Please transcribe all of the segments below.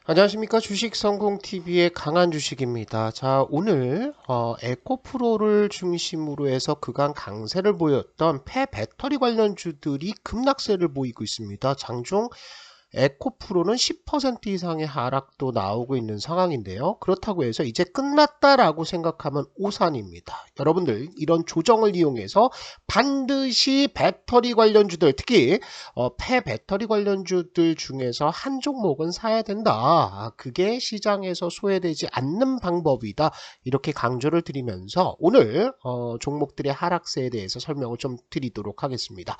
안녕하십니까. 주식성공TV의 강한주식입니다. 자, 오늘 에코프로를 중심으로 해서 그간 강세를 보였던 폐배터리 관련주들이 급락세를 보이고 있습니다. 장중 에코프로는 10% 이상의 하락도 나오고 있는 상황인데요. 그렇다고 해서 이제 끝났다라고 생각하면 오산입니다. 여러분들 이런 조정을 이용해서 반드시 배터리 관련주들, 특히 폐배터리 관련주들 중에서 한 종목은 사야 된다. 그게 시장에서 소외되지 않는 방법이다. 이렇게 강조를 드리면서 오늘 종목들의 하락세에 대해서 설명을 좀 드리도록 하겠습니다.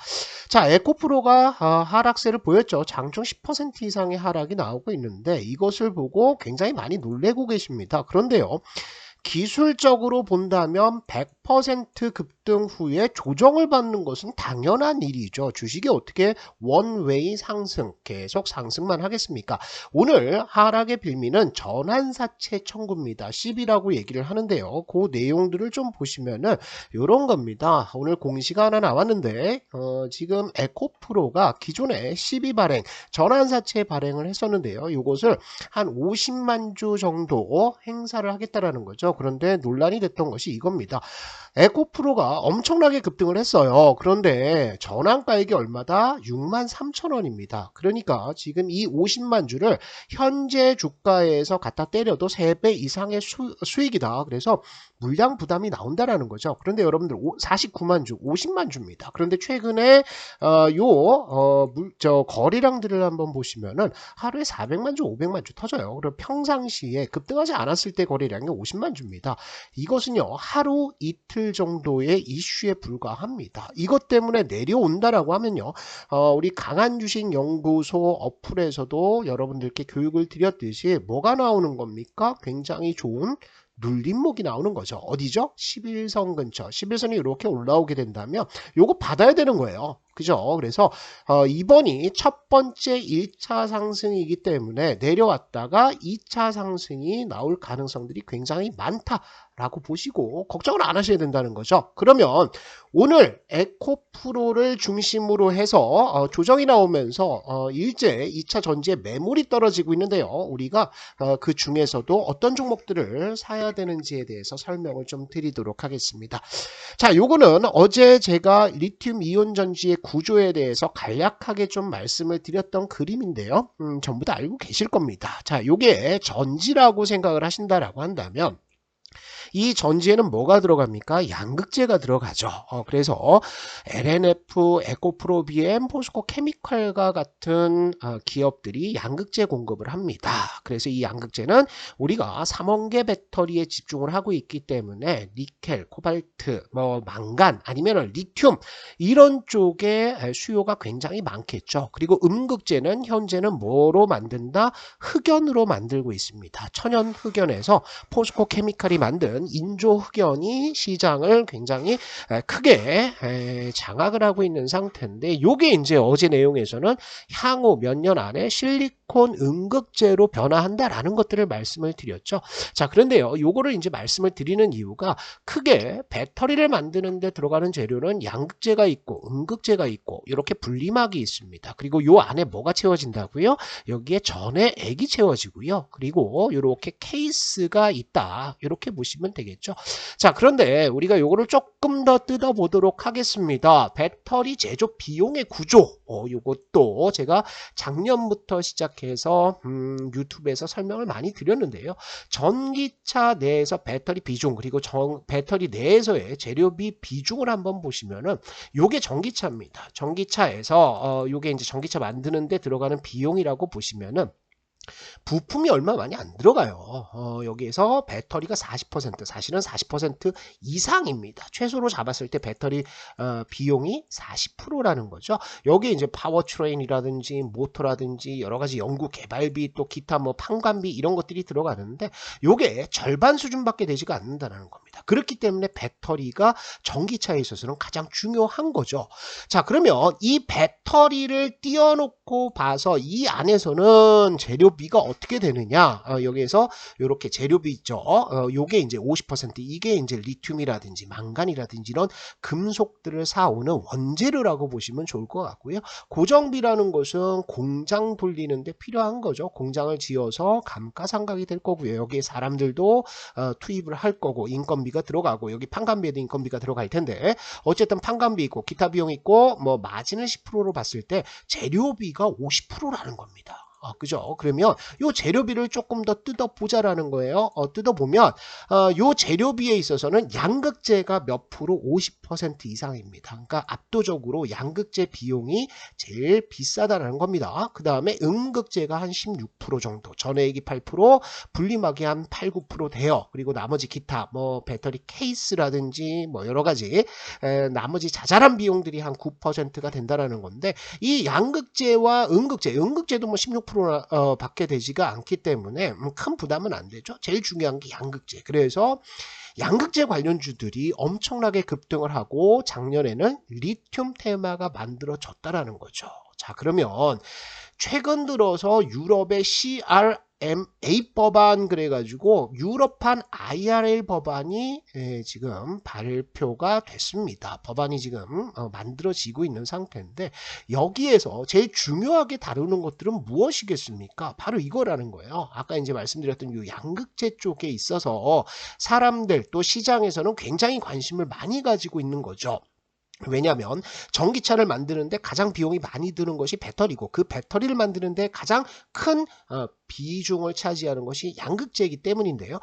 자, 에코프로가 하락세를 보였죠. 장중 10% 이상의 하락이 나오고 있는데 이것을 보고 굉장히 많이 놀래고 계십니다. 그런데요, 기술적으로 본다면 100% 급등 후에 조정을 받는 것은 당연한 일이죠. 주식이 어떻게 원웨이 상승, 계속 상승만 하겠습니까? 오늘 하락의 빌미는 전환사채 청구입니다. 10이라고 얘기를 하는데요. 그 내용들을 좀 보시면은 이런 겁니다. 오늘 공시가 하나 나왔는데 지금 에코프로가 기존에 12 발행, 전환사채 발행을 했었는데요. 이것을 한 50만 주 정도 행사를 하겠다라는 거죠. 그런데 논란이 됐던 것이 이겁니다. 에코프로가 엄청나게 급등을 했어요. 그런데 전환가액이 얼마다? 63,000원입니다. 그러니까 지금 이 50만 주를 현재 주가에서 갖다 때려도 3배 이상의 수익이다. 그래서 물량 부담이 나온다라는 거죠. 그런데 여러분들 49만 주, 50만 주입니다. 그런데 최근에 거래량들을 한번 보시면은 하루에 400만 주, 500만 주 터져요. 그리고 평상시에 급등하지 않았을 때 거래량이 50만 주입니다. 이것은요, 하루 이틀 정도의 이슈에 불과합니다. 이것 때문에 내려온다라고 하면요, 우리 강한주식연구소 어플에서도 여러분들께 교육을 드렸듯이 뭐가 나오는 겁니까? 굉장히 좋은 눌림목이 나오는 거죠. 어디죠? 11선 근처. 11선이 이렇게 올라오게 된다면 요거 받아야 되는 거예요. 그죠? 그래서 이번이 첫 번째 1차 상승이기 때문에 내려왔다가 2차 상승이 나올 가능성들이 굉장히 많다라고 보시고 걱정을 안 하셔야 된다는 거죠. 그러면 오늘 에코프로를 중심으로 해서 조정이 나오면서 일제 2차 전지의 매물이 떨어지고 있는데요. 우리가 그 중에서도 어떤 종목들을 사야 되는지에 대해서 설명을 좀 드리도록 하겠습니다. 자, 요거는 어제 제가 리튬 이온 전지의 구조에 대해서 간략하게 좀 말씀을 드렸던 그림인데요. 전부 다 알고 계실 겁니다. 자, 요게 전지라고 생각을 하신다라고 한다면 이 전지에는 뭐가 들어갑니까? 양극재가 들어가죠. 그래서 LNF, 에코프로 BM, 포스코 케미칼과 같은 기업들이 양극재 공급을 합니다. 그래서 이 양극재는 우리가 삼원계 배터리에 집중을 하고 있기 때문에 니켈, 코발트, 망간 아니면 리튬 이런 쪽에 수요가 굉장히 많겠죠. 그리고 음극재는 현재는 뭐로 만든다? 흑연으로 만들고 있습니다. 천연 흑연에서 포스코 케미칼이 만든 인조 흑연이 시장을 굉장히 크게 장악을 하고 있는 상태인데, 요게 이제 어제 내용에서는 향후 몇 년 안에 실리콘 음극재로 변화한다라는 것들을 말씀을 드렸죠. 자, 그런데요, 요거를 이제 말씀을 드리는 이유가 크게 배터리를 만드는 데 들어가는 재료는 양극재가 있고 음극재가 있고 이렇게 분리막이 있습니다. 그리고 요 안에 뭐가 채워진다고요? 여기에 전해액이 채워지고요. 그리고 이렇게 케이스가 있다. 이렇게 보시면 되겠죠. 자, 그런데 우리가 요거를 조금 더 뜯어보도록 하겠습니다. 배터리 제조 비용의 구조. 요것도 제가 작년부터 시작해서 유튜브에서 설명을 많이 드렸는데요. 전기차 내에서 배터리 비중 그리고 배터리 내에서의 재료비 비중을 한번 보시면은 요게 전기차입니다. 전기차에서 요게 이제 전기차 만드는데 들어가는 비용이라고 보시면은 부품이 얼마 많이 안 들어가요. 여기에서 배터리가 40%, 사실은 40% 이상입니다. 최소로 잡았을 때 배터리 비용이 40%라는 거죠. 여기에 이제 파워트레인이라든지 모터라든지 여러 가지 연구 개발비 또 기타 뭐 판관비 이런 것들이 들어가는데 요게 절반 수준밖에 되지가 않는다는 겁니다. 그렇기 때문에 배터리가 전기차에 있어서는 가장 중요한 거죠. 자, 그러면 이 배터리를 띄워놓고 봐서 이 안에서는 재료 재료비가 어떻게 되느냐? 여기에서 이렇게 재료비 있죠. 요게 이제 50% 이게 이제 리튬이라든지 망간이라든지 이런 금속들을 사오는 원재료라고 보시면 좋을 것 같고요. 고정비라는 것은 공장 돌리는데 필요한 거죠. 공장을 지어서 감가상각이 될 거고요. 여기에 사람들도 투입을 할 거고 인건비가 들어가고 여기 판관비에도 인건비가 들어갈 텐데 어쨌든 판관비 있고 기타 비용 있고 뭐 마진을 10%로 봤을 때 재료비가 50%라는 겁니다. 그죠? 그러면 요 재료비를 조금 더 뜯어보자라는 거예요. 뜯어보면 요 재료비에 있어서는 양극재가 몇 프로? 50% 이상입니다. 그러니까 압도적으로 양극재 비용이 제일 비싸다는 겁니다. 그 다음에 음극재가 한 16% 정도, 전해액이 8%, 분리막이 한 8, 9% 돼요. 그리고 나머지 기타 뭐 배터리 케이스라든지 뭐 여러 가지 나머지 자잘한 비용들이 한 9%가 된다라는 건데 이 양극재와 음극재도 뭐 16% 밖에 되지가 않기 때문에 큰 부담은 안 되죠. 제일 중요한 게 양극재. 그래서 양극재 관련주들이 엄청나게 급등을 하고 작년에는 리튬 테마가 만들어졌다라는 거죠. 자, 그러면 최근 들어서 유럽의 CRMA 법안 그래가지고 유럽판 IRL 법안이 지금 발표가 됐습니다. 법안이 지금 만들어지고 있는 상태인데 여기에서 제일 중요하게 다루는 것들은 무엇이겠습니까? 바로 이거라는 거예요. 아까 이제 말씀드렸던 이 양극재 쪽에 있어서 사람들 또 시장에서는 굉장히 관심을 많이 가지고 있는 거죠. 왜냐하면 전기차를 만드는데 가장 비용이 많이 드는 것이 배터리고 그 배터리를 만드는데 가장 큰 비중을 차지하는 것이 양극재이기 때문인데요.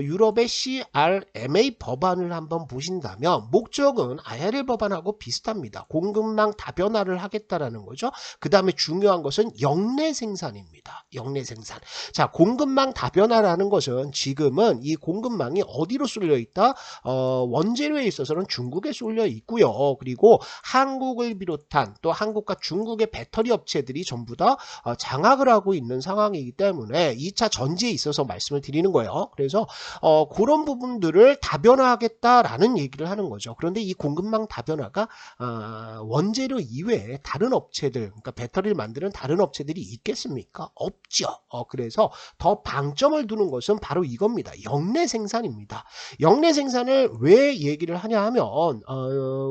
유럽의 CRMA 법안을 한번 보신다면 목적은 IRL 법안하고 비슷합니다. 공급망 다변화를 하겠다라는 거죠. 그 다음에 중요한 것은 역내 생산입니다. 역내 생산. 자, 공급망 다변화라는 것은 지금은 이 공급망이 어디로 쏠려 있다? 원재료에 있어서는 중국에 쏠려 있고요. 그리고 한국을 비롯한 또 한국과 중국의 배터리 업체들이 전부 다 장악을 하고 있는 상황이기 때문에 2차 전지에 있어서 말씀을 드리는 거예요. 그래서 그런 부분들을 다변화하겠다라는 얘기를 하는 거죠. 그런데 이 공급망 다변화가 원재료 이외에 다른 업체들, 그러니까 배터리를 만드는 다른 업체들이 있겠습니까? 없죠. 그래서 더 방점을 두는 것은 바로 이겁니다. 역내 생산입니다. 역내 생산을 왜 얘기를 하냐 하면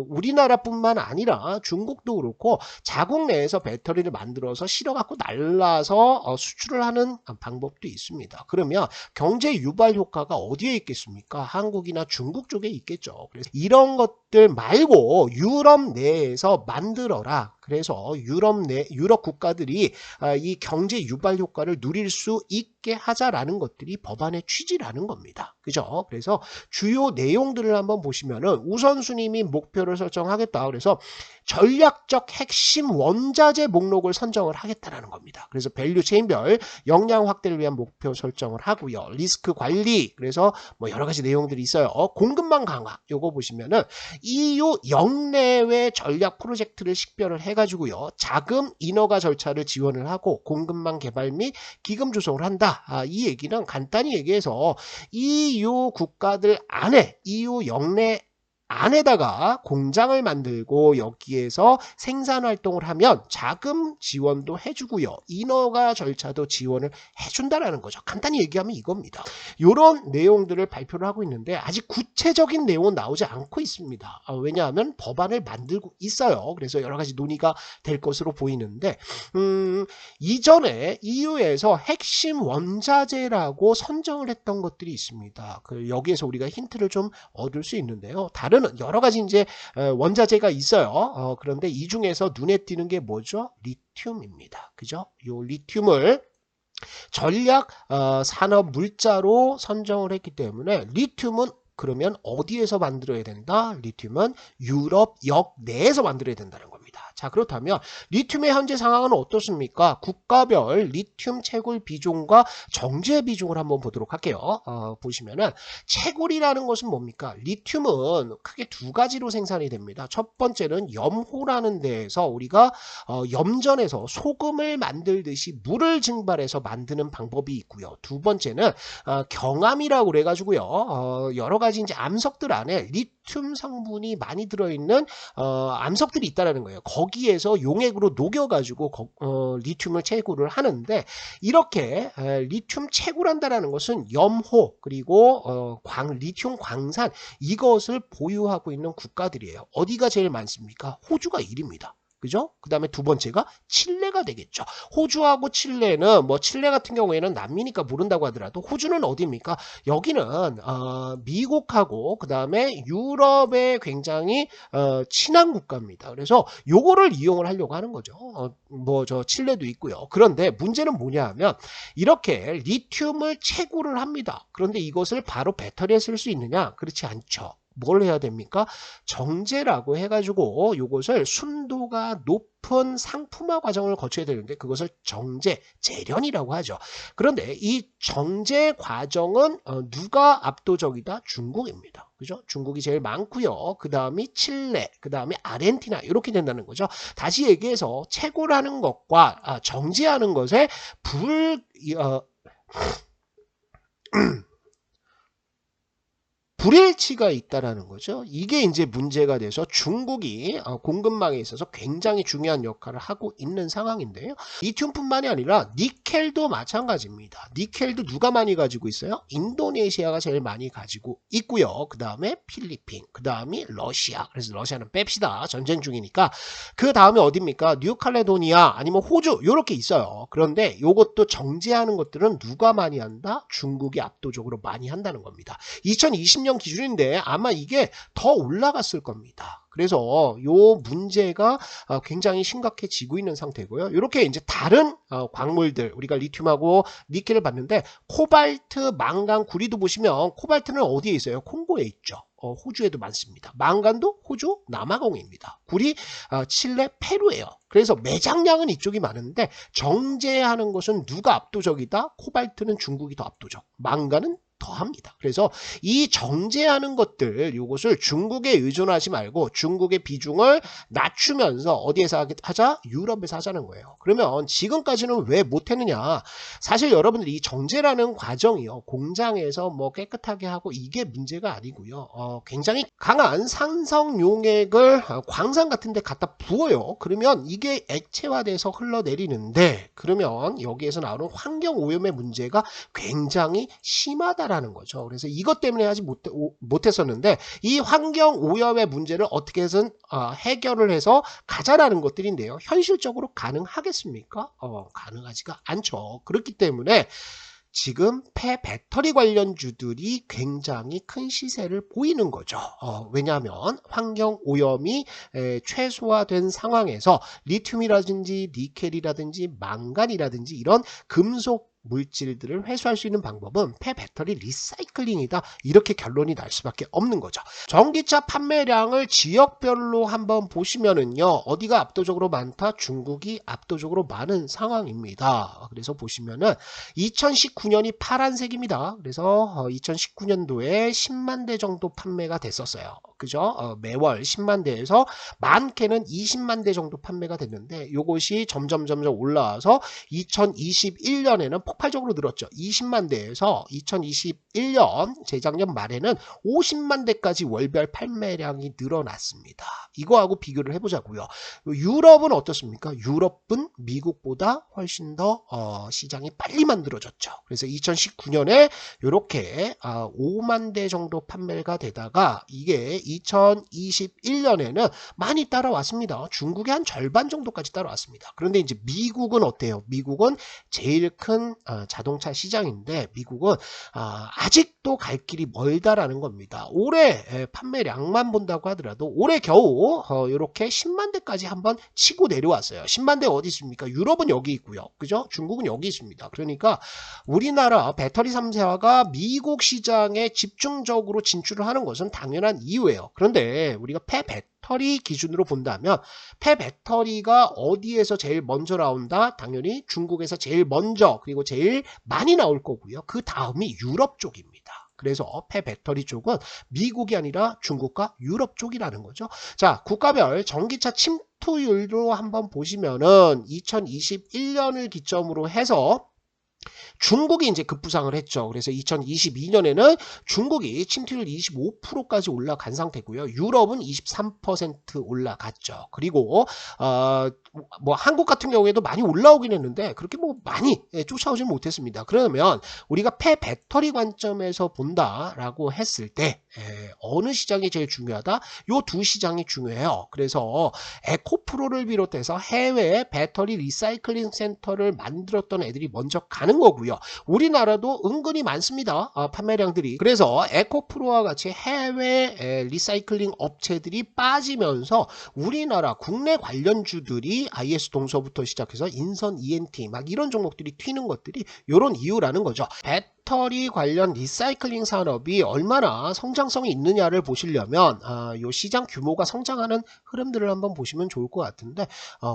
우리나라뿐만 아니라 중국도 그렇고 자국 내에서 배터리를 만들어서 실어갖고 날라서 수출을 하는 방법도 있습니다. 그러면 경제 유발 효과가 어디에 있겠습니까? 한국이나 중국 쪽에 있겠죠. 그래서 이런 것들 말고 유럽 내에서 만들어라. 그래서 유럽 국가들이 이 경제 유발 효과를 누릴 수 있게 하자라는 것들이 법안의 취지라는 겁니다. 그죠? 그래서 주요 내용들을 한번 보시면은 우선순위 및 목표를 설정하겠다. 그래서 전략적 핵심 원자재 목록을 선정을 하겠다라는 겁니다. 그래서 밸류 체인별 역량 확대를 위한 목표 설정을 하고요. 리스크 관리, 그래서 뭐 여러 가지 내용들이 있어요. 공급망 강화, 요거 보시면은 EU 역내외 전략 프로젝트를 식별을 해가지고요. 자금 인허가 절차를 지원을 하고 공급망 개발 및 기금 조성을 한다. 이 얘기는 간단히 얘기해서 EU 국가들 안에 EU 역내 안에다가 공장을 만들고 여기에서 생산 활동을 하면 자금 지원도 해주고요. 인허가 절차도 지원을 해준다라는 거죠. 간단히 얘기하면 이겁니다. 이런 내용들을 발표를 하고 있는데 아직 구체적인 내용은 나오지 않고 있습니다. 왜냐하면 법안을 만들고 있어요. 그래서 여러 가지 논의가 될 것으로 보이는데 이전에 EU에서 핵심 원자재라고 선정을 했던 것들이 있습니다. 여기에서 우리가 힌트를 좀 얻을 수 있는데요. 다른 여러 가지 이제 원자재가 있어요. 그런데 이 중에서 눈에 띄는 게 뭐죠? 리튬입니다. 그죠? 요 리튬을 전략 산업 물자로 선정을 했기 때문에 리튬은 그러면 어디에서 만들어야 된다? 리튬은 유럽 역내에서 만들어야 된다는 겁니다. 자, 그렇다면 리튬의 현재 상황은 어떻습니까? 국가별 리튬 채굴 비중과 정제 비중을 한번 보도록 할게요. 보시면은 채굴이라는 것은 뭡니까? 리튬은 크게 두 가지로 생산이 됩니다. 첫 번째는 염호라는 데에서 우리가 염전에서 소금을 만들듯이 물을 증발해서 만드는 방법이 있고요. 두 번째는 경암이라고 그래가지고요. 여러 가지 이제 암석들 안에 리튬 성분이 많이 들어있는 암석들이 있다라는 거예요. 거기에서 용액으로 녹여가지고 리튬을 채굴을 하는데 이렇게 리튬 채굴한다라는 것은 염호 그리고 리튬 광산 이것을 보유하고 있는 국가들이에요. 어디가 제일 많습니까? 호주가 1위입니다. 그죠? 그 다음에 두 번째가 칠레가 되겠죠. 호주하고 칠레는 뭐 칠레 같은 경우에는 남미니까 모른다고 하더라도 호주는 어디입니까? 여기는 미국하고 그 다음에 유럽의 굉장히 친한 국가입니다. 그래서 요거를 이용을 하려고 하는 거죠. 뭐 저 칠레도 있고요. 그런데 문제는 뭐냐 하면 이렇게 리튬을 채굴을 합니다. 그런데 이것을 바로 배터리에 쓸 수 있느냐? 그렇지 않죠. 뭘 해야 됩니까? 정제라고 해가지고 요것을 순도가 높은 상품화 과정을 거쳐야 되는데 그것을 정제, 재련이라고 하죠. 그런데 이 정제 과정은 누가 압도적이다? 중국입니다. 그죠? 중국이 제일 많고요. 그 다음이 칠레, 그 다음에 아르헨티나 이렇게 된다는 거죠. 다시 얘기해서 채굴하는 것과 정제하는 것에 불일치가 있다라는 거죠. 이게 이제 문제가 돼서 중국이 공급망에 있어서 굉장히 중요한 역할을 하고 있는 상황인데요. 리튬뿐만이 아니라 니켈도 마찬가지입니다. 니켈도 누가 많이 가지고 있어요? 인도네시아가 제일 많이 가지고 있고요. 그 다음에 필리핀, 그 다음이 러시아. 그래서 러시아는 뺍시다. 전쟁 중이니까. 그 다음에 어디입니까? 뉴칼레도니아 아니면 호주 이렇게 있어요. 그런데 이것도 정제하는 것들은 누가 많이 한다? 중국이 압도적으로 많이 한다는 겁니다. 2020년 기준인데 아마 이게 더 올라갔을 겁니다. 그래서 요 문제가 굉장히 심각해지고 있는 상태고요. 이렇게 이제 다른 광물들 우리가 리튬하고 니켈을 봤는데 코발트, 망간, 구리도 보시면 코발트는 어디에 있어요? 콩고에 있죠. 호주에도 많습니다. 망간도 호주 남아공입니다. 구리 칠레 페루예요. 그래서 매장량은 이쪽이 많은데 정제하는 것은 누가 압도적이다? 코발트는 중국이 더 압도적. 망간은 더합니다. 그래서 이 정제하는 것들 이것을 중국에 의존하지 말고 중국의 비중을 낮추면서 어디에서 하자? 유럽에서 하자는 거예요. 그러면 지금까지는 왜 못했느냐? 사실 여러분들이 이 정제라는 과정이요. 공장에서 뭐 깨끗하게 하고 이게 문제가 아니고요. 굉장히 강한 산성 용액을 광산 같은 데 갖다 부어요. 그러면 이게 액체화돼서 흘러내리는데 그러면 여기에서 나오는 환경 오염의 문제가 굉장히 심하다 라는 거죠. 그래서 이것 때문에 하지 못했었는데 이 환경 오염의 문제를 어떻게 해서 해결을 해서 가자라는 것들인데요. 현실적으로 가능하겠습니까? 가능하지가 않죠. 그렇기 때문에 지금 폐배터리 관련주들이 굉장히 큰 시세를 보이는 거죠. 왜냐하면 환경오염이 최소화된 상황에서 리튬이라든지 니켈이라든지 망간이라든지 이런 금속 물질들을 회수할 수 있는 방법은 폐배터리 리사이클링이다. 이렇게 결론이 날 수밖에 없는 거죠. 전기차 판매량을 지역별로 한번 보시면은요. 어디가 압도적으로 많다? 중국이 압도적으로 많은 상황입니다. 그래서 보시면은 2019년이 파란색입니다. 그래서 2019년도에 10만 대 정도 판매가 됐었어요. 그죠? 매월 10만 대에서 많게는 20만 대 정도 판매가 됐는데 이것이 점점 올라와서 2021년에는 폭발적으로 늘었죠. 20만 대에서 2021년 재작년 말에는 50만 대까지 월별 판매량이 늘어났습니다. 이거하고 비교를 해보자고요. 유럽은 어떻습니까? 유럽은 미국보다 훨씬 더 시장이 빨리 만들어졌죠. 그래서 2019년에 이렇게 5만 대 정도 판매가 되다가 이게 2021년에는 많이 따라왔습니다. 중국의 한 절반 정도까지 따라왔습니다. 그런데 이제 미국은 어때요? 미국은 제일 큰 자동차 시장인데 미국은 아직도 갈 길이 멀다라는 겁니다. 올해 판매량만 본다고 하더라도 올해 겨우 이렇게 10만 대까지 한번 치고 내려왔어요. 10만 대 어디 있습니까? 유럽은 여기 있고요. 그죠? 중국은 여기 있습니다. 그러니까 우리나라 배터리 3사가 미국 시장에 집중적으로 진출을 하는 것은 당연한 이유예요. 그런데 우리가 폐배터리 기준으로 본다면 폐배터리가 어디에서 제일 먼저 나온다? 당연히 중국에서 제일 먼저 그리고 제일 많이 나올 거고요. 그 다음이 유럽 쪽입니다. 그래서 폐배터리 쪽은 미국이 아니라 중국과 유럽 쪽이라는 거죠. 자, 국가별 전기차 침투율로 한번 보시면은 2021년을 기점으로 해서 중국이 이제 급부상을 했죠. 그래서 2022년에는 중국이 침투율 25%까지 올라간 상태고요. 유럽은 23% 올라갔죠. 그리고 뭐 한국 같은 경우에도 많이 올라오긴 했는데 그렇게 뭐 많이 쫓아오진 못했습니다. 그러면 우리가 폐배터리 관점에서 본다라고 했을 때 어느 시장이 제일 중요하다? 요 두 시장이 중요해요. 그래서 에코프로를 비롯해서 해외에 배터리 리사이클링 센터를 만들었던 애들이 먼저 가는 거고요. 우리나라도 은근히 많습니다. 판매량들이. 그래서 에코프로와 같이 해외 리사이클링 업체들이 빠지면서 우리나라 국내 관련주들이 IS 동서부터 시작해서 인선 ENT 막 이런 종목들이 튀는 것들이 이런 이유라는 거죠. 배터리 관련 리사이클링 산업이 얼마나 성장성이 있느냐를 보시려면 이 시장 규모가 성장하는 흐름들을 한번 보시면 좋을 것 같은데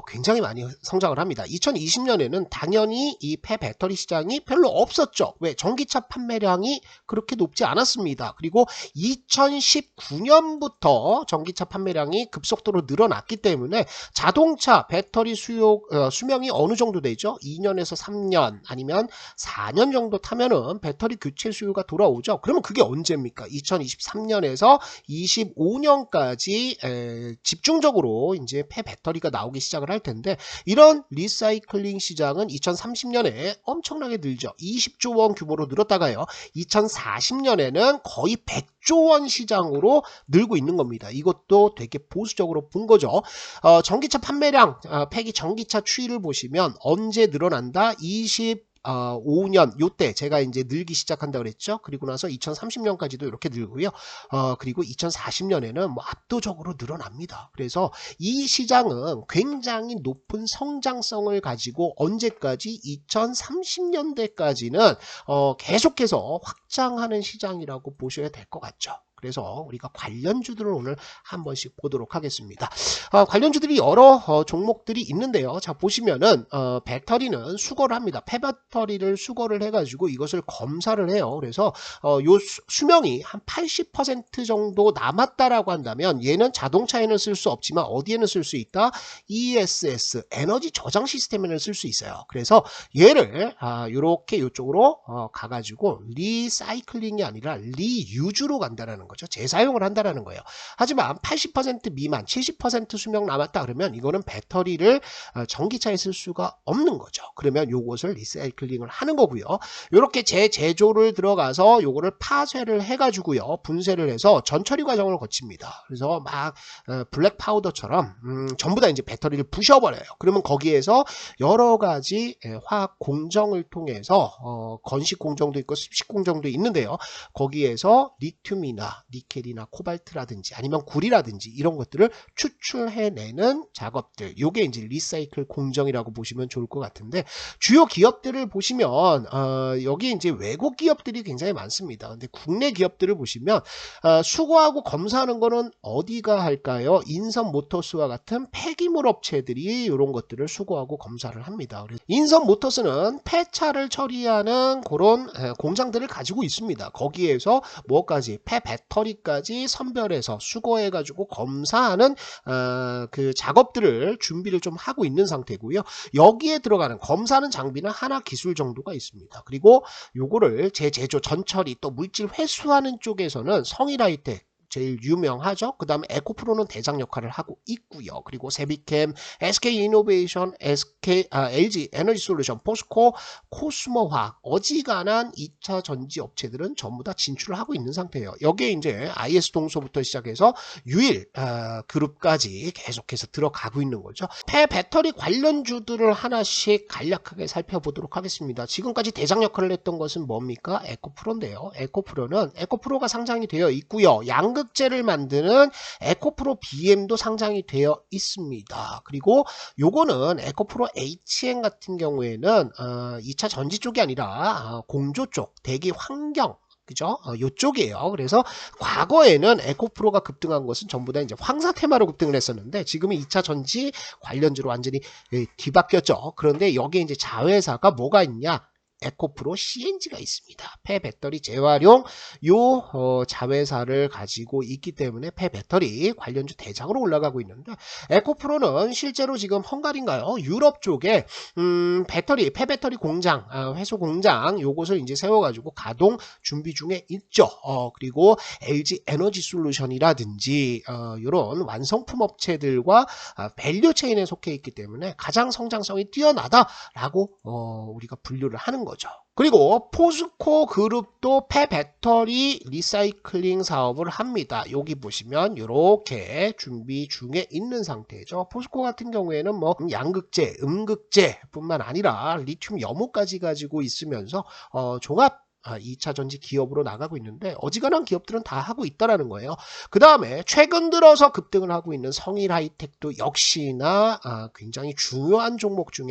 굉장히 많이 성장을 합니다. 2020년에는 당연히 이 폐배터리 시장이 별로 없었죠. 왜? 전기차 판매량이 그렇게 높지 않았습니다. 그리고 2019년부터 전기차 판매량이 급속도로 늘어났기 때문에 자동차 배터리 수명이 어느 정도 되죠? 2년에서 3년 아니면 4년 정도 타면은 배터리 교체 수요가 돌아오죠. 그러면 그게 언제입니까? 2023년에서 25년까지 집중적으로 이제 폐배터리가 나오기 시작을 할 텐데 이런 리사이클링 시장은 2030년에 엄청나게 늘죠. 20조 원 규모로 늘었다가요. 2040년에는 거의 100조 원 시장으로 늘고 있는 겁니다. 이것도 되게 보수적으로 본 거죠. 전기차 판매량, 폐기 전기차 추이를 보시면 언제 늘어난다? 5년 요때 제가 이제 늘기 시작한다 그랬죠. 그리고 나서 2030년까지도 이렇게 늘고요. 그리고 2040년에는 뭐 압도적으로 늘어납니다. 그래서 이 시장은 굉장히 높은 성장성을 가지고 언제까지 2030년대까지는 계속해서 확장하는 시장이라고 보셔야 될 것 같죠. 그래서 우리가 관련주들을 오늘 한 번씩 보도록 하겠습니다. 관련주들이 여러 종목들이 있는데요. 자 보시면은 배터리는 수거를 합니다. 폐배터리를 수거를 해가지고 이것을 검사를 해요. 그래서 요 수명이 한 80% 정도 남았다라고 한다면 얘는 자동차에는 쓸 수 없지만 어디에는 쓸 수 있다? ESS 에너지 저장 시스템에는 쓸 수 있어요. 그래서 얘를 이렇게 이쪽으로 가가지고 리사이클링이 아니라 리유즈로 간다라는 거죠. 재사용을 한다라는 거예요. 하지만 80% 미만 70% 수명 남았다 그러면 이거는 배터리를 전기차에 쓸 수가 없는 거죠. 그러면 요것을 리사이클링을 하는 거고요. 이렇게 재제조를 들어가서 요거를 파쇄를 해가지고요. 분쇄를 해서 전처리 과정을 거칩니다. 그래서 막 블랙 파우더처럼 전부 다 이제 배터리를 부셔버려요. 그러면 거기에서 여러 가지 화학 공정을 통해서 건식 공정도 있고 습식 공정도 있는데요. 거기에서 리튬이나 니켈이나 코발트라든지 아니면 구리라든지 이런 것들을 추출해내는 작업들, 요게 이제 리사이클 공정이라고 보시면 좋을 것 같은데 주요 기업들을 보시면 여기 이제 외국 기업들이 굉장히 많습니다. 근데 국내 기업들을 보시면 수거하고 검사하는 거는 어디가 할까요? 인선 모터스와 같은 폐기물 업체들이 이런 것들을 수거하고 검사를 합니다. 인선 모터스는 폐차를 처리하는 그런 공장들을 가지고 있습니다. 거기에서 뭐까지 폐배터리까지 선별해서 수거해가지고 검사하는 그 작업들을 준비를 좀 하고 있는 상태고요. 여기에 들어가는 검사하는 장비는 하나 기술 정도가 있습니다. 그리고 요거를 재제조 전처리 또 물질 회수하는 쪽에서는 성일하이텍 제일 유명하죠. 그 다음에 에코프로는 대장 역할을 하고 있고요. 그리고 세비캠, SK이노베이션, LG 에너지솔루션, 포스코, 코스모화학 어지간한 2차 전지 업체들은 전부 다 진출을 하고 있는 상태예요. 여기에 이제 IS 동서부터 시작해서 유일 그룹까지 계속해서 들어가고 있는 거죠. 폐배터리 관련주들을 하나씩 간략하게 살펴보도록 하겠습니다. 지금까지 대장 역할을 했던 것은 뭡니까? 에코프로인데요. 에코프로가 상장이 되어 있고요. 양극재를 만드는 에코프로 BM도 상장이 되어 있습니다. 그리고 요거는 에코프로 HN 같은 경우에는 2차 전지 쪽이 아니라 공조 쪽, 대기 환경 그죠? 요쪽이에요. 그래서 과거에는 에코프로가 급등한 것은 전부 다 이제 황사 테마로 급등을 했었는데 지금은 2차 전지 관련주로 완전히 뒤바뀌었죠. 그런데 여기에 이제 자회사가 뭐가 있냐? 에코프로 CNG가 있습니다. 폐배터리 재활용 자회사를 가지고 있기 때문에 폐배터리 관련주 대장으로 올라가고 있는데, 에코프로는 실제로 지금 헝가리인가요? 유럽 쪽에 폐배터리 공장, 회수 공장 요것을 이제 세워가지고 가동 준비 중에 있죠. 그리고 LG 에너지 솔루션이라든지 이런 완성품 업체들과 밸류 체인에 속해 있기 때문에 가장 성장성이 뛰어나다라고 우리가 분류를 하는 거죠. 그리고 포스코 그룹도 폐배터리 리사이클링 사업을 합니다. 여기 보시면 이렇게 준비 중에 있는 상태죠. 포스코 같은 경우에는 뭐 양극재, 음극재 뿐만 아니라 리튬 염호까지 가지고 있으면서 종합 2차 전지 기업으로 나가고 있는데, 어지간한 기업들은 다 하고 있다라는 거예요. 그 다음에 최근 들어서 급등을 하고 있는 성일 하이텍도 역시나 굉장히 중요한 종목 중에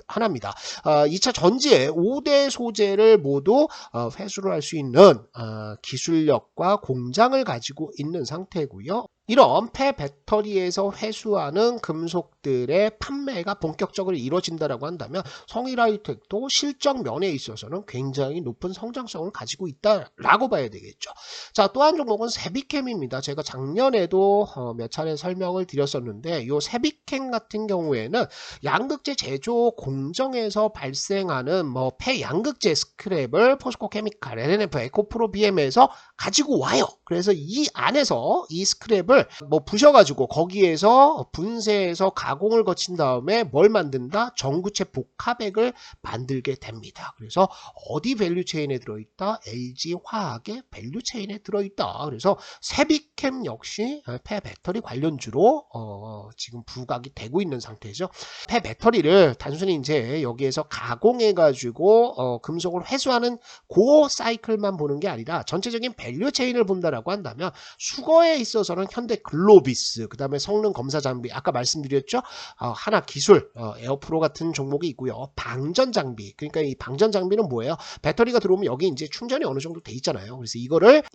하나입니다. 2차 전지의 5대 소재를 모두 회수를 할 수 있는 기술력과 공장을 가지고 있는 상태고요. 이런 폐배터리에서 회수하는 금속들의 판매가 본격적으로 이루어진다라고 한다면 성일 하이텍도 실적 면에 있어서는 굉장히 높은 성장성을 가지고 있다라고 봐야 되겠죠. 자, 또 한 종목은 세비캠입니다. 제가 작년에도 몇 차례 설명을 드렸었는데, 이 세비캠 같은 경우에는 양극재 제조 공정에서 발생하는 뭐 폐양극재 스크랩을 포스코 케미칼, LNF, 에코프로 BM에서 가지고 와요. 그래서 이 안에서 이 스크랩을 뭐 부셔가지고 거기에서 분쇄해서 가공을 거친 다음에 뭘 만든다? 전구체 복합액을 만들게 됩니다. 그래서 어디 밸류체인에 들어있다? LG화학의 밸류체인에 들어있다. 그래서 세비캠 역시 폐배터리 관련주로 지금 부각이 되고 있는 상태죠. 폐배터리를 단순히 이제 여기에서 가공해가지고 금속을 회수하는 그 사이클만 보는 게 아니라 전체적인 밸류체인을 본다라고 한다면, 수거에 있어서는 현대글로비스, 그 다음에 성능 검사 장비, 아까 말씀드렸죠. 하나기술, 에어프로 같은 종목이 있고요. 방전 장비, 그러니까 이 방전 장비는 뭐예요? 배터리가 들어오면 여기 이제 충전이 어느 정도 돼 있잖아요. 그래서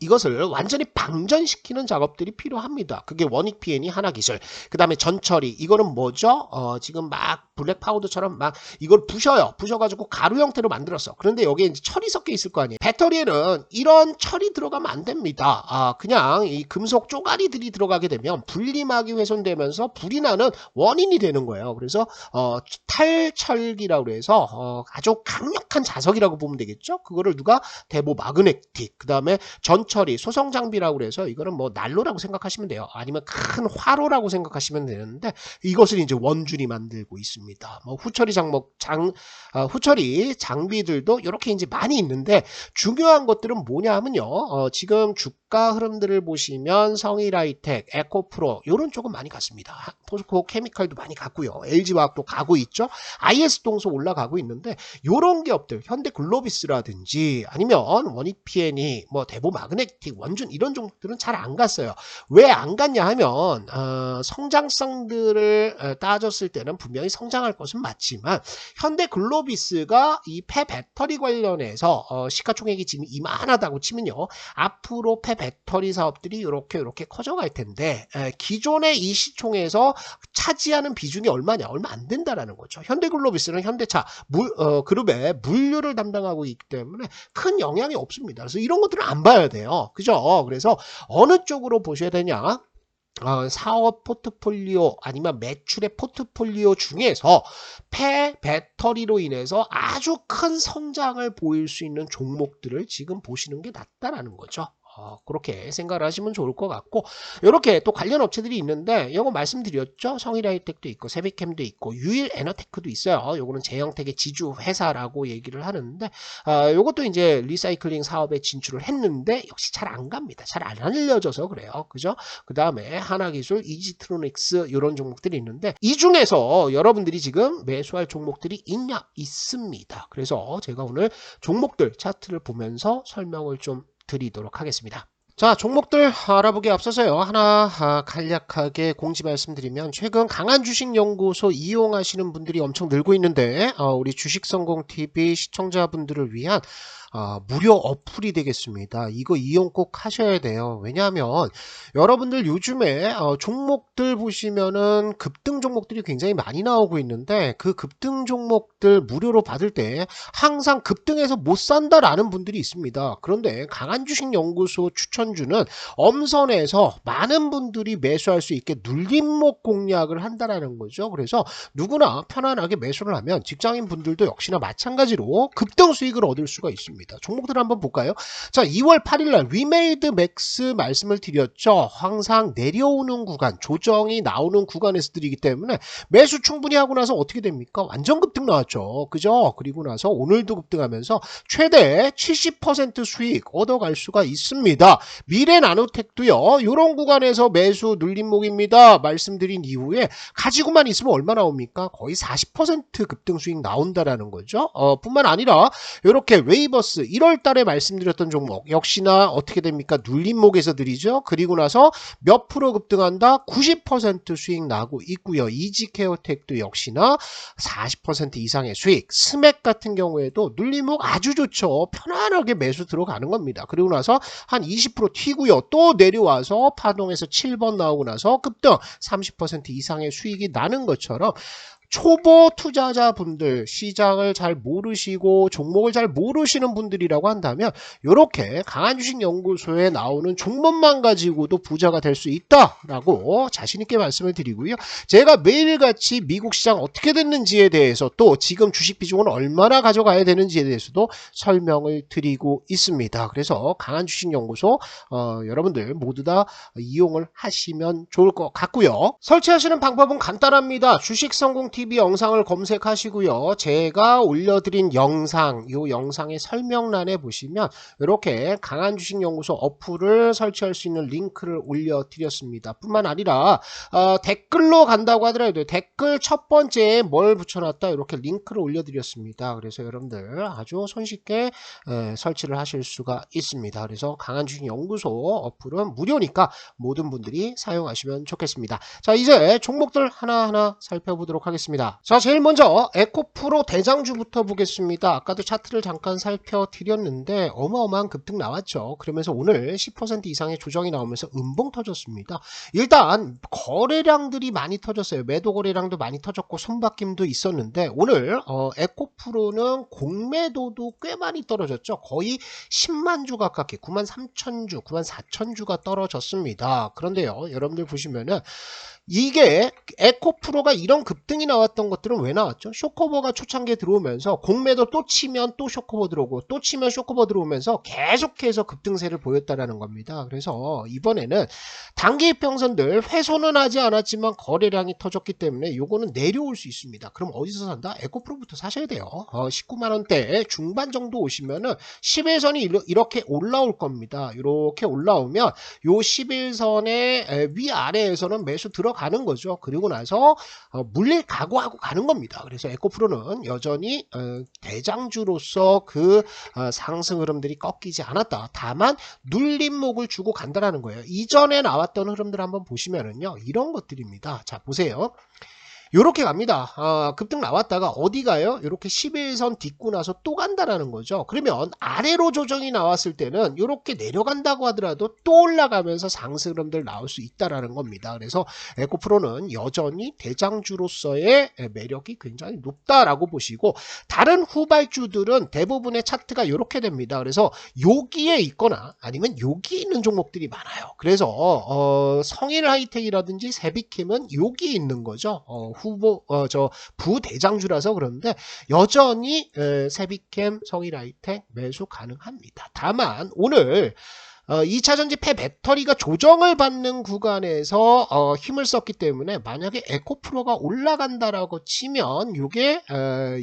이것을 완전히 방전시키는 작업들이 필요합니다. 그게 원익 PN이 하나기술. 그 다음에 전처리, 이거는 뭐죠? 지금 막 블랙 파우더처럼 막 이걸 부셔가지고 가루 형태로 만들었어. 그런데 여기에 이제 철이 섞여 있을 거 아니에요. 배터리에는 이런 철이 들어가면 안 됩니다. 그냥 이 금속 쪼가리들이 들어가게 되면 분리막이 훼손되면서 불이 나는 원인이 되는 거예요. 그래서 탈철기라고 해서 아주 강력한 자석이라고 보면 되겠죠. 그거를 누가 대보 마그네틱, 그 다음에 전처리, 소성장비라고 해서 이거는 뭐 난로라고 생각하시면 돼요. 아니면 큰 화로라고 생각하시면 되는데, 이것을 이제 원줄이 만들고 있습니다. 뭐 후처리 장비들도 이렇게 이제 많이 있는데, 중요한 것들은 뭐냐 하면요. 지금 주가 흐름들을 보시면 성일 하이텍, 에코프로 이런 쪽은 많이 갔습니다. 포스코 케미칼도 많이 갔고요. LG화학도 가고 있죠. IS동소 올라가고 있는데, 이런 기업들 현대글로비스라든지 아니면 원익 PN이 뭐 대보 마그네틱, 원준 이런 종목들은 잘 안 갔어요. 왜 안 갔냐 하면 성장성들을 따졌을 때는 분명히 성장할 것은 맞지만, 현대글로비스가 이 폐배터리 관련해서 시가총액이 지금 이만하다고 치면요, 앞으로 폐배터리 사업들이 이렇게 커져갈 텐데, 기존의 이 시총에서 차지하는 비중이 얼마냐? 얼마 안 된다라는 거죠. 현대글로비스는 현대차 그룹의 물류를 담당하고 있기 때문에 큰 영향이 없습니다. 그래서 이런 것들은 안 봐야 돼요. 그죠? 그래서 어느 쪽으로 보셔야 되냐? 사업 포트폴리오 아니면 매출의 포트폴리오 중에서 폐배터리로 인해서 아주 큰 성장을 보일 수 있는 종목들을 지금 보시는 게 낫다라는 거죠. 그렇게 생각을 하시면 좋을 것 같고, 이렇게 또 관련 업체들이 있는데, 이거 말씀드렸죠. 성일 하이텍도 있고 세비캠도 있고 유일 에너테크도 있어요. 요거는 제형택의 지주 회사라고 얘기를 하는데, 요것도 이제 리사이클링 사업에 진출을 했는데 역시 잘 안 갑니다. 잘 안 알려져서 그래요. 그죠? 그 다음에 하나기술, 이지트로닉스 이런 종목들이 있는데, 이 중에서 여러분들이 지금 매수할 종목들이 있냐? 있습니다. 그래서 제가 오늘 종목들 차트를 보면서 설명을 좀 드리도록 하겠습니다. 자, 종목들 알아보기 앞서서요. 하나 간략하게 공지 말씀드리면 최근 강한주식연구소 이용하시는 분들이 엄청 늘고 있는데 우리 주식성공TV 시청자분들을 위한 무료 어플이 되겠습니다. 이거 이용 꼭 하셔야 돼요. 왜냐하면 여러분들 요즘에 종목들 보시면은 급등 종목들이 굉장히 많이 나오고 있는데 그 급등 종목들 무료로 받을 때 항상 급등해서 못 산다라는 분들이 있습니다. 그런데 강한주식연구소 추천주는 엄선해서 많은 분들이 매수할 수 있게 눌림목 공략을 한다라는 거죠. 그래서 누구나 편안하게 매수를 하면 직장인 분들도 역시나 마찬가지로 급등 수익을 얻을 수가 있습니다. 종목들을 한번 볼까요? 자, 2월 8일날 위메이드 맥스 말씀을 드렸죠. 항상 내려오는 구간, 조정이 나오는 구간에서 드리기 때문에 매수 충분히 하고 나서 어떻게 됩니까? 완전 급등 나왔죠. 그죠? 그리고 나서 오늘도 급등하면서 최대 70% 수익 얻어갈 수가 있습니다. 미래 나노텍도요. 이런 구간에서 매수 눌림목입니다. 말씀드린 이후에 가지고만 있으면 얼마 나옵니까? 거의 40% 급등 수익 나온다라는 거죠. 뿐만 아니라 이렇게 웨이버스 1월 달에 말씀드렸던 종목 역시나 어떻게 됩니까? 눌림목에서 드리죠. 그리고 나서 몇 프로 급등한다? 90% 수익 나고 있고요. 이지케어텍도 역시나 40% 이상의 수익. 스맥 같은 경우에도 눌림목 아주 좋죠. 편안하게 매수 들어가는 겁니다. 그리고 나서 한 20% 튀고요. 또 내려와서 파동에서 7번 나오고 나서 급등 30% 이상의 수익이 나는 것처럼 초보 투자자분들, 시장을 잘 모르시고 종목을 잘 모르시는 분들이라고 한다면 이렇게 강한주식연구소에 나오는 종목만 가지고도 부자가 될 수 있다라고 자신있게 말씀을 드리고요. 제가 매일같이 미국 시장 어떻게 됐는지에 대해서 또 지금 주식 비중은 얼마나 가져가야 되는지에 대해서도 설명을 드리고 있습니다. 그래서 강한주식연구소 여러분들 모두 다 이용을 하시면 좋을 것 같고요. 설치하시는 방법은 간단합니다. 주식성공TV 영상을 검색하시고요. 제가 올려드린 영상, 이 영상의 설명란에 보시면 이렇게 강한주식연구소 어플을 설치할 수 있는 링크를 올려드렸습니다. 뿐만 아니라 댓글로 간다고 하더라도 댓글 첫 번째에 뭘 붙여놨다 이렇게 링크를 올려드렸습니다. 그래서 여러분들 아주 손쉽게 설치를 하실 수가 있습니다. 그래서 강한주식연구소 어플은 무료니까 모든 분들이 사용하시면 좋겠습니다. 자, 이제 종목들 하나하나 살펴보도록 하겠습니다. 자, 제일 먼저 에코프로 대장주부터 보겠습니다. 아까도 차트를 잠깐 살펴드렸는데 어마어마한 급등 나왔죠. 그러면서 오늘 10% 이상의 조정이 나오면서 음봉 터졌습니다. 일단 거래량들이 많이 터졌어요. 매도 거래량도 많이 터졌고 손바뀜도 있었는데 오늘 에코프로는 공매도도 꽤 많이 떨어졌죠. 거의 10만 주 가깝게 9만 3천 주, 9만 4천 주가 떨어졌습니다. 그런데요, 여러분들 보시면은 이게 에코프로가 이런 급등이 나왔던 것들은 왜 나왔죠? 쇼커버가 초창기에 들어오면서 공매도 또 치면 또 쇼커버 들어오고 또 치면 쇼커버 들어오면서 계속해서 급등세를 보였다라는 겁니다. 그래서 이번에는 단기 이평선들 훼손은 하지 않았지만 거래량이 터졌기 때문에 요거는 내려올 수 있습니다. 그럼 어디서 산다? 에코프로부터 사셔야 돼요. 19만원대 중반 정도 오시면은 11선이 이렇게 올라올 겁니다. 이렇게 올라오면 요 11선의 위아래에서는 매수 들어가는 거죠. 그리고 나서 물릴 각오하고 가는 겁니다. 그래서 에코프로는 여전히 대장주로서 그 상승 흐름들이 꺾이지 않았다. 다만 눌림목을 주고 간다라는 거예요. 이전에 나왔던 흐름들 한번 보시면은요, 이런 것들입니다. 자, 보세요. 요렇게 갑니다. 급등 나왔다가 어디 가요? 이렇게 11선 딛고 나서 또 간다라는 거죠. 그러면 아래로 조정이 나왔을 때는 이렇게 내려간다고 하더라도 또 올라가면서 상승 흐름들 나올 수 있다라는 겁니다. 그래서 에코프로는 여전히 대장주로서의 매력이 굉장히 높다라고 보시고, 다른 후발주들은 대부분의 차트가 이렇게 됩니다. 그래서 여기에 있거나 아니면 여기 있는 종목들이 많아요. 그래서 성일 하이텍이라든지 세비캠은 여기 있는 거죠. 부대장주라서 그런데 여전히 세비캠, 성일하이텍 매수 가능합니다. 다만 오늘 2차전지 폐배터리가 조정을 받는 구간에서 힘을 썼기 때문에 만약에 에코프로가 올라간다라고 치면 이게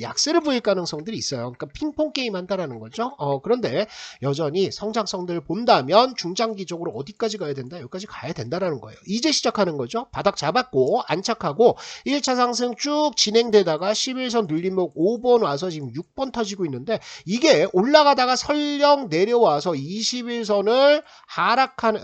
약세를 보일 가능성들이 있어요. 그러니까 핑퐁 게임 한다라는 거죠. 그런데 여전히 성장성들을 본다면 중장기적으로 어디까지 가야 된다? 여기까지 가야 된다라는 거예요. 이제 시작하는 거죠. 바닥 잡았고 안착하고 1차 상승 쭉 진행되다가 11선 눌림목 5번 와서 지금 6번 터지고 있는데, 이게 올라가다가 설령 내려와서 21선을 원을 하락하는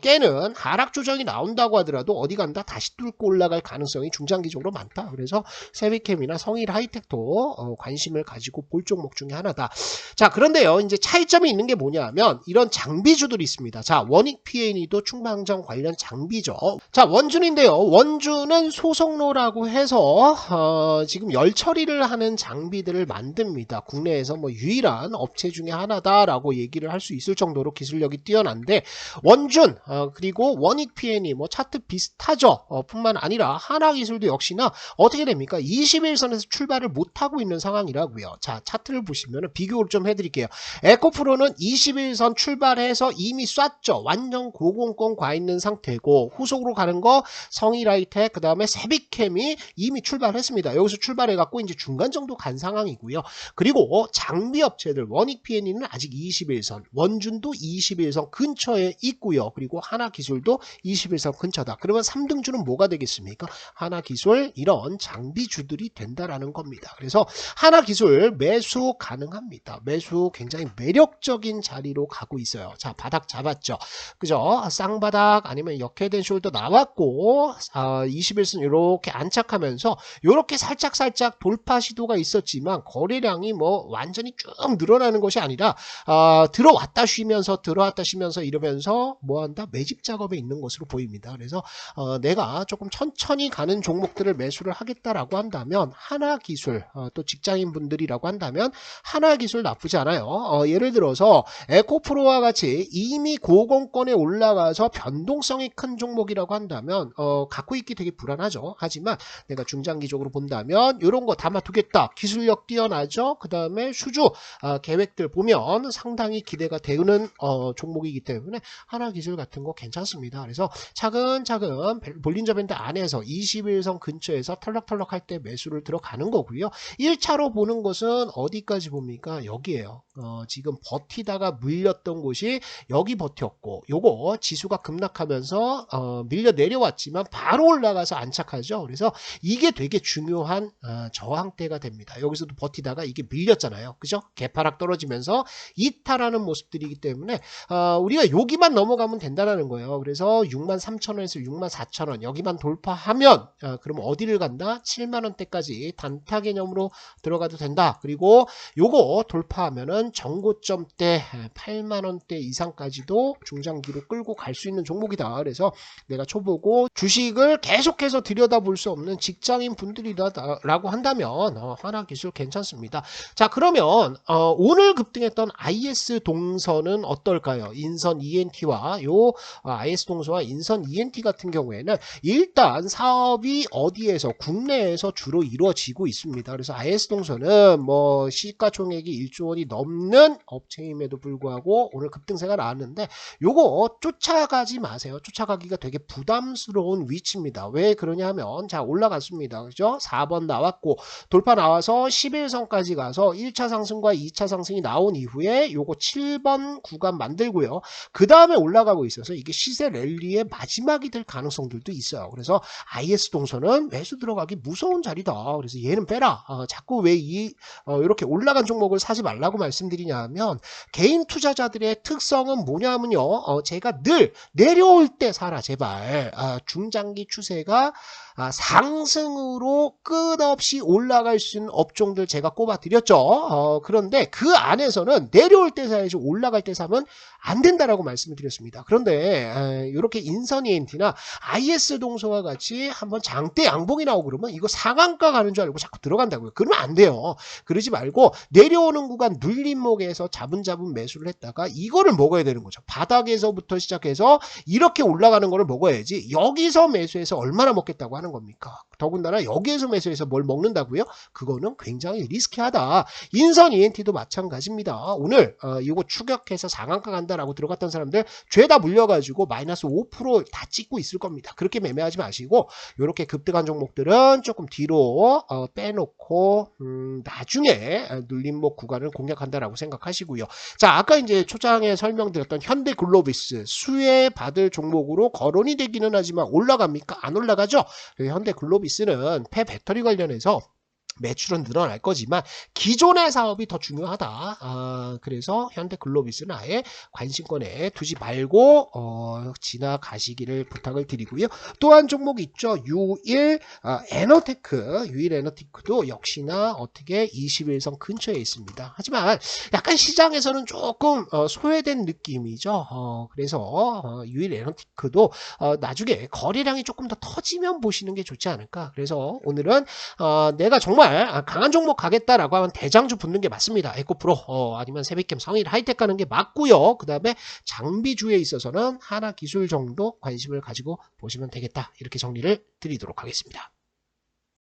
깨는 하락 조정이 나온다고 하더라도 어디 간다 다시 뚫고 올라갈 가능성이 중장기적으로 많다. 그래서 세비캠이나 성일 하이텍도 관심을 가지고 볼 종목 중에 하나다. 자, 그런데요, 이제 차이점이 있는 게 뭐냐면 이런 장비주들이 있습니다. 자, 원익 P&E도 충방전 관련 장비죠. 자, 원준인데요. 원준은 소속로라고 해서 지금 열 처리를 하는 장비들을 만듭니다. 국내에서 뭐 유일한 업체 중에 하나다라고 얘기를 할 수 있을 정도로 기술력이 뛰어난데, 원준 그리고 원익 P&E 뭐 차트 비슷하죠. 뿐만 아니라 하나기술도 역시나 어떻게 됩니까? 21선에서 출발을 못하고 있는 상황이라고요. 자, 차트를 보시면 비교를 좀 해드릴게요. 에코프로는 21선 출발해서 이미 쐈죠. 완전 고공권 가 있는 상태고, 후속으로 가는 거 성일하이텍 그 다음에 세비캠이 이미 출발했습니다. 여기서 출발해갖고 이제 중간 정도 간 상황이고요. 그리고 장비 업체들 원익 P&E는 아직 21선, 원준도 21선 근처에 있고요. 그리고 하나기술도 21선 근처다. 그러면 3등주는 뭐가 되겠습니까? 하나기술, 이런 장비주들이 된다라는 겁니다. 그래서 하나기술 매수 가능합니다. 매수 굉장히 매력적인 자리로 가고 있어요. 자, 바닥 잡았죠. 그죠? 쌍바닥 아니면 역회된 숄더 나왔고 21선 이렇게 안착하면서 이렇게 살짝 돌파 시도가 있었지만 거래량이 뭐 완전히 쭉 늘어나는 것이 아니라 들어왔다 쉬면서 이러면서 뭐한다? 매집 작업에 있는 것으로 보입니다. 그래서 내가 조금 천천히 가는 종목들을 매수를 하겠다라고 한다면 하나기술, 또 직장인분들이라고 한다면 하나기술 나쁘지 않아요. 예를 들어서 에코프로와 같이 이미 고공권에 올라가서 변동성이 큰 종목이라고 한다면 갖고 있기 되게 불안하죠. 하지만 내가 중장기적으로 본다면 이런 거 담아두겠다. 기술력 뛰어나죠. 그 다음에 수주 계획들 보면 상당히 기대가 되는 종목이기 때문에 하나기술 같은 거 괜찮습니다. 그래서 차근차근 볼린저 밴드 안에서 21선 근처에서 털럭털럭 할 때 매수를 들어가는 거고요. 1차로 보는 것은 어디까지 봅니까? 여기에요. 지금 버티다가 물렸던 곳이 여기 버텼고, 요거 지수가 급락하면서 밀려 내려왔지만 바로 올라가서 안착하죠. 그래서 이게 되게 중요한 저항대가 됩니다. 여기서도 버티다가 이게 밀렸잖아요. 그죠? 개파락 떨어지면서 이탈하는 모습들이기 때문에 우리가 여기만 넘어가면 된다는 거예요. 그래서 63,000원에서 64,000원 여기만 돌파하면 그럼 어디를 간다? 7만원대까지 단타 개념으로 들어가도 된다. 그리고 요거 돌파하면은 정고점대 8만원대 이상까지도 중장기로 끌고 갈 수 있는 종목이다. 그래서 내가 초보고 주식을 계속해서 들여다볼 수 없는 직장인 분들이라고 한다면 하나기술 괜찮습니다. 자, 그러면 오늘 급등했던 IS 동선은 어떨까요? 인선 ENT와 요 IS 동서와 인선 ENT 같은 경우에는 일단 사업이 어디에서 국내에서 주로 이루어지고 있습니다. 그래서 IS 동서는 뭐 시가총액이 1조 원이 넘는 업체임에도 불구하고 오늘 급등세가 나왔는데 요거 쫓아가지 마세요. 쫓아가기가 되게 부담스러운 위치입니다. 왜 그러냐 하면 자, 올라갔습니다. 그죠? 4번 나왔고 돌파 나와서 11선까지 가서 1차 상승과 2차 상승이 나온 이후에 요거 7번 구간 만들고요. 그 다음에 올라가고 있어서 이게 시세 랠리의 마지막이 될 가능성들도 있어요. 그래서 IS 동선은 매수 들어가기 무서운 자리다. 그래서 얘는 빼라. 자꾸 왜 이렇게 올라간 종목을 사지 말라고 말씀드리냐 하면 개인 투자자들의 특성은 뭐냐면요. 제가 늘 내려올 때 사라 제발. 중장기 추세가 상승으로 끝없이 올라갈 수 있는 업종들 제가 꼽아 드렸죠. 그런데 그 안에서는 내려올 때 사야지 올라갈 때 사면 안 된다라고 말씀을 드렸습니다. 그런데 이렇게 인선 ENT나 IS 동서와 같이 한번 장대 양봉이 나오고 그러면 이거 상한가 가는 줄 알고 자꾸 들어간다고요. 그러면 안 돼요. 그러지 말고 내려오는 구간 눌림목에서 자분자분 매수를 했다가 이거를 먹어야 되는 거죠. 바닥에서부터 시작해서 이렇게 올라가는 거를 먹어야지 여기서 매수해서 얼마나 먹겠다고 하는 겁니까? 더군다나 여기에서 매수해서 뭘 먹는다고요? 그거는 굉장히 리스키하다. 인선 ENT도 마찬가지입니다. 오늘 이거 추격해서 상한가 간다라고 들어갔던 사람들 죄다 물려가지고 마이너스 5%다 찍고 있을 겁니다. 그렇게 매매하지 마시고 이렇게 급등한 종목들은 조금 뒤로 빼놓고 나중에 눌림목 구간을 공략한다라고 생각하시고요. 자, 아까 이제 초장에 설명드렸던 현대글로비스 수혜받을 종목으로 거론이 되기는 하지만 올라갑니까? 안 올라가죠? 현대글로비스는 폐배터리 관련해서 매출은 늘어날 거지만 기존의 사업이 더 중요하다. 그래서 현대글로비스는 아예 관심권에 두지 말고 지나가시기를 부탁을 드리고요. 또 한 종목 있죠. 유일 에너테크. 유일 에너테크도 역시나 어떻게 21선 근처에 있습니다. 하지만 약간 시장에서는 조금 소외된 느낌이죠. 그래서 유일 에너테크도 나중에 거래량이 조금 더 터지면 보시는 게 좋지 않을까. 그래서 오늘은 내가 정말 강한 종목 가겠다라고 하면 대장주 붙는 게 맞습니다. 에코프로 아니면 세빛캠, 성일, 하이텍 가는 게 맞고요. 그 다음에 장비주에 있어서는 하나기술 정도 관심을 가지고 보시면 되겠다. 이렇게 정리를 드리도록 하겠습니다.